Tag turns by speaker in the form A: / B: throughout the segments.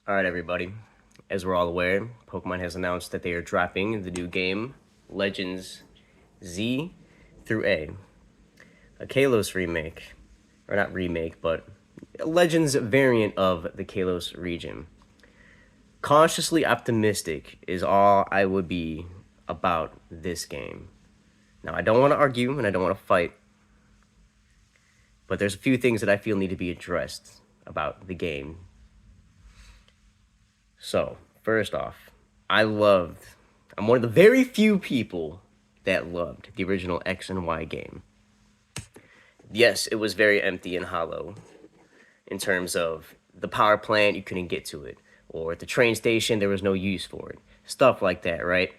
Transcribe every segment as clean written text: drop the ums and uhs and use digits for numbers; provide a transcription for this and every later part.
A: All right, everybody. As we're all aware, Pokemon has announced that they are dropping the new game, Legends Z through a Kalos remake. Or not remake, but a Legends variant of the Kalos region. Cautiously optimistic is all I would be about this game. Now, I don't want to argue and I don't want to fight, but there's a few things that I feel need to be addressed about the game. So, first off, I'm one of the very few people that loved the original X and Y game. Yes, it was very empty and hollow in terms of the power plant, you couldn't get to it. Or at the train station, there was no use for it. Stuff like that, right?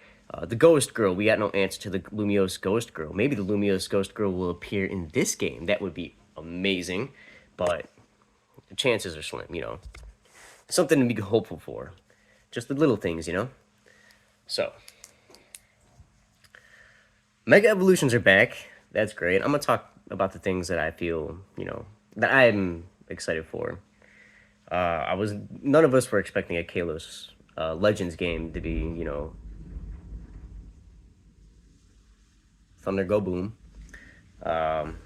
A: The Ghost Girl, we got no answer to the Lumiose Ghost Girl. Maybe the Lumiose Ghost Girl will appear in this game. That would be amazing. But the chances are slim. Something to be hopeful for. Just the little things. So, Mega Evolutions are back. That's great. I'm going to talk about the things that I feel, that I'm excited for. None of us were expecting a Kalos Legends game to be, Thunder Go Boom. Um,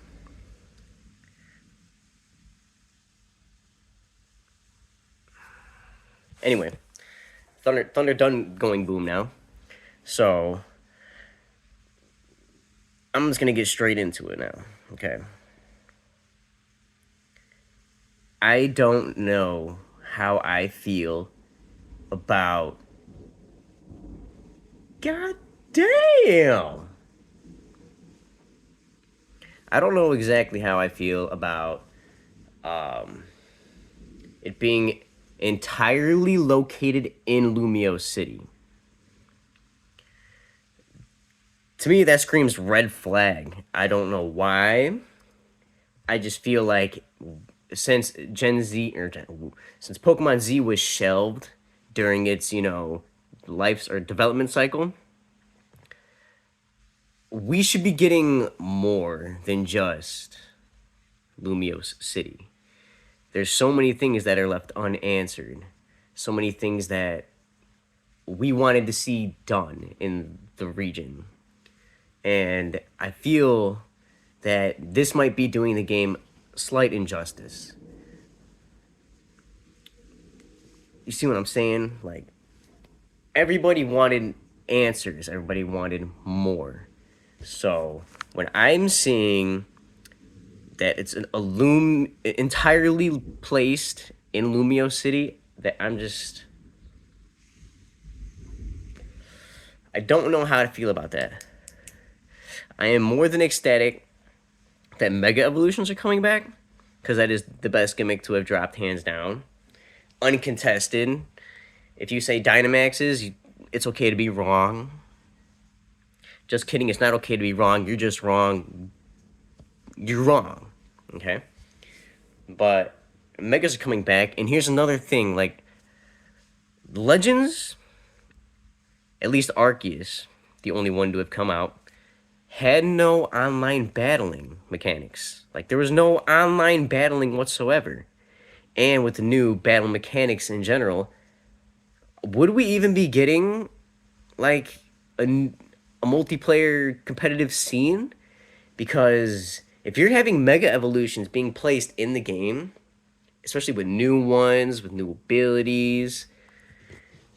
A: anyway, Thunder done going boom now. So, I'm just going to get straight into it now. Okay. I don't know how I feel about. God damn! I don't know exactly how I feel about um, it being entirely located in Lumio City. To me, that screams red flag. I don't know why. I just feel like since Gen Z or since Pokemon Z was shelved during its life or development cycle, we should be getting more than just Lumiose City. There's so many things that are left unanswered. So many things that we wanted to see done in the region. And I feel that this might be doing the game slight injustice. You see what I'm saying? Like, everybody wanted answers, everybody wanted more. So, when I'm seeing that it's entirely placed in Lumio City, that I don't know how to feel about that. I am more than ecstatic that Mega Evolutions are coming back, because that is the best gimmick to have dropped hands down. Uncontested. If you say Dynamaxes, it's okay to be wrong. Just kidding, it's not okay to be wrong. You're just wrong. You're wrong. Okay? But Megas are coming back, and here's another thing. Like, Legends, at least Arceus, the only one to have come out, had no online battling mechanics. Like, there was no online battling whatsoever. And with the new battle mechanics in general, would we even be getting, like, a multiplayer competitive scene? Because if you're having Mega Evolutions being placed in the game, especially with new ones, with new abilities,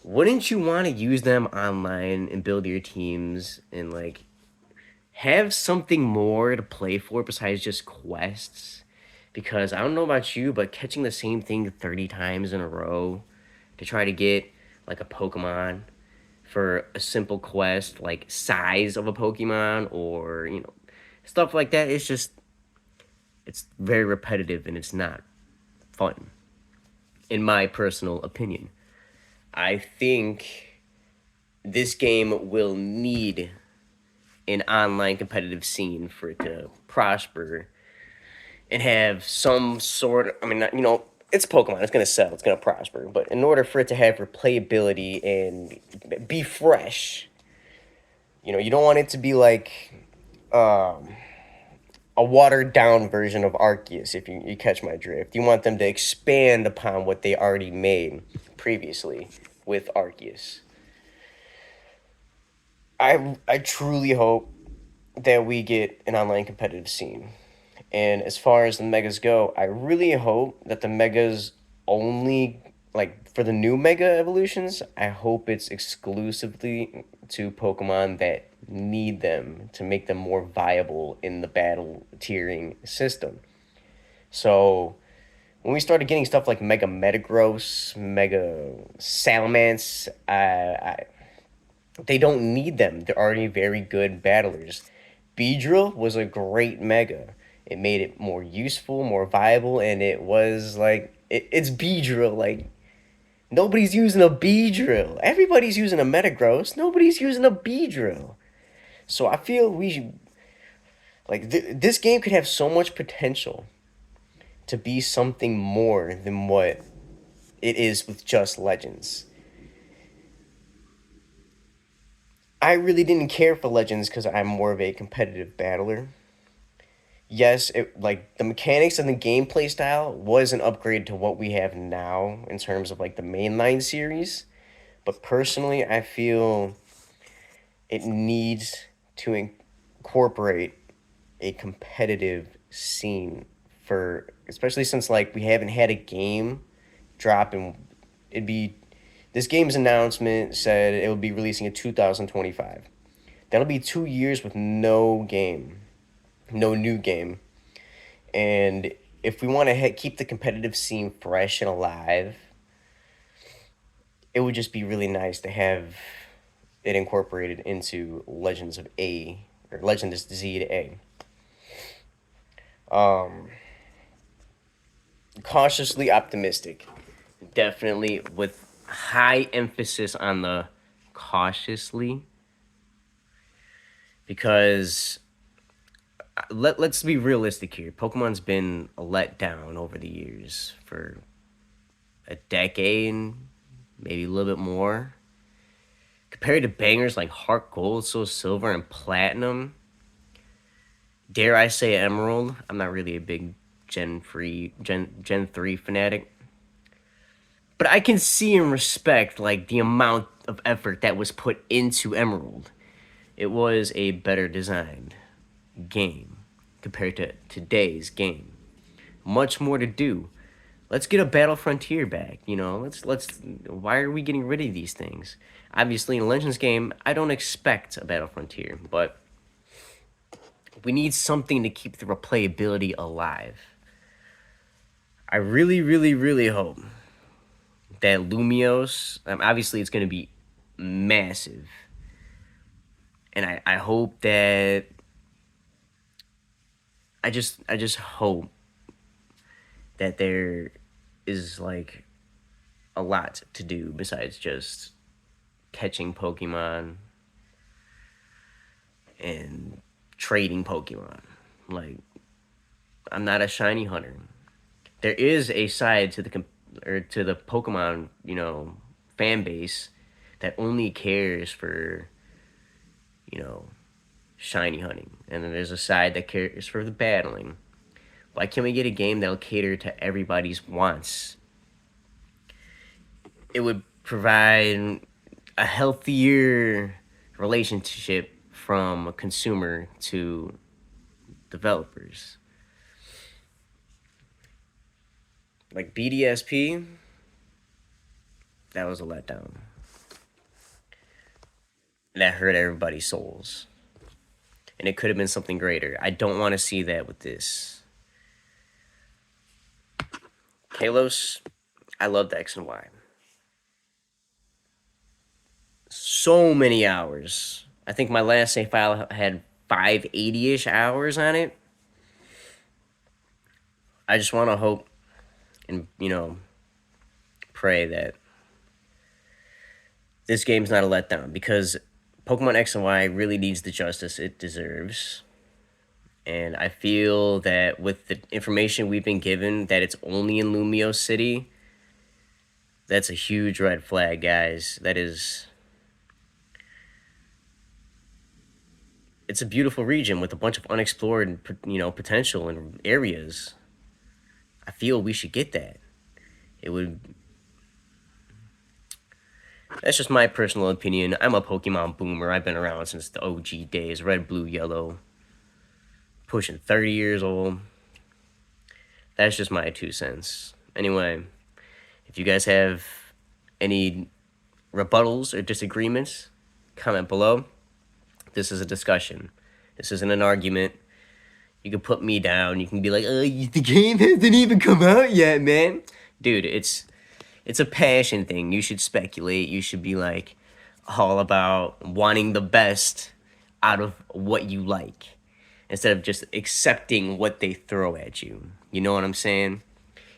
A: wouldn't you want to use them online and build your teams and, like, have something more to play for besides just quests? Because I don't know about you, but catching the same thing 30 times in a row to try to get, like, a Pokemon for a simple quest, like size of a Pokemon or stuff like that, it's very repetitive and it's not fun, in my personal opinion. I think this game will need an online competitive scene for it to prosper and have some sort of, I mean, it's Pokemon, it's going to sell, it's going to prosper, but in order for it to have replayability and be fresh, you don't want it to be like um, a watered down version of Arceus, if you catch my drift. You want them to expand upon what they already made, previously with Arceus. I truly hope that we get an online competitive scene. And as far as the megas go, I really hope that the megas only, like for the new mega evolutions, I hope it's exclusively to Pokemon that need them to make them more viable in the battle tiering system. So when we started getting stuff like Mega Metagross, Mega Salamence, they don't need them. They're already very good battlers. Beedrill was a great mega. It made it more useful, more viable, and it was like it's Beedrill. Like nobody's using a Beedrill. Everybody's using a Metagross. Nobody's using a Beedrill. So I feel we should, like this game could have so much potential to be something more than what it is with just Legends. I really didn't care for Legends because I'm more of a competitive battler. Yes, it like the mechanics and the gameplay style was an upgrade to what we have now in terms of like the mainline series. But personally, I feel it needs to incorporate a competitive scene for, especially since like we haven't had a game drop, and it'd be this game's announcement said it will be releasing in 2025. That'll be 2 years with no game, no new game. And if we want to keep the competitive scene fresh and alive, it would just be really nice to have it incorporated into Legends of A or Legend of Z to A. Um, Cautiously optimistic, definitely with high emphasis on the cautiously, because let's be realistic here. Pokemon's been a letdown over the years for a decade, maybe a little bit more. Compared to bangers like Heart Gold, Soul Silver, and Platinum, dare I say Emerald, I'm not really a big Gen 3 fanatic. But I can see and respect like the amount of effort that was put into Emerald. It was a better designed game compared to today's game. Much more to do. Let's get a Battle Frontier back. You know, let's. Why are we getting rid of these things? Obviously, in a Legends game, I don't expect a Battle Frontier, but we need something to keep the replayability alive. I really, really, really hope that Lumios. Obviously, it's going to be massive, and I hope that I just hope that there is like a lot to do besides just catching Pokemon and trading Pokemon. Like, I'm not a shiny hunter. There is a side to the Pokemon, fan base that only cares for, you know, shiny hunting. And then there's a side that cares for the battling. Why can't we get a game that'll cater to everybody's wants? It would provide a healthier relationship from a consumer to developers. Like BDSP, that was a letdown. That hurt everybody's souls. And it could have been something greater. I don't want to see that with this. Kalos, I loved X and Y. So many hours. I think my last save file had 580-ish hours on it. I just want to hope and, pray that this game's not a letdown, because Pokemon X and Y really needs the justice it deserves. And I feel that with the information we've been given that it's only in Lumio City, that's a huge red flag, guys. It's a beautiful region with a bunch of unexplored, potential and areas. I feel we should get that. It would That's just my personal opinion. I'm a Pokemon boomer. I've been around since the OG days, red, blue, yellow, pushing 30 years old. That's just my 2 cents. Anyway, if you guys have any rebuttals or disagreements, comment below. This is a discussion. This isn't an argument. You can put me down. You can be like, the game hasn't even come out yet, man. Dude, it's a passion thing. You should speculate. You should be like all about wanting the best out of what you like instead of just accepting what they throw at you. You know what I'm saying?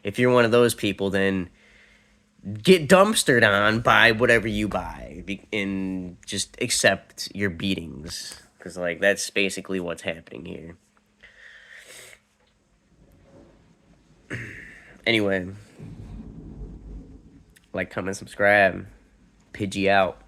A: If you're one of those people, then get dumpstered on by whatever you buy and just accept your beatings. Because, like, that's basically what's happening here. Anyway, like, comment, subscribe. Pidgey out.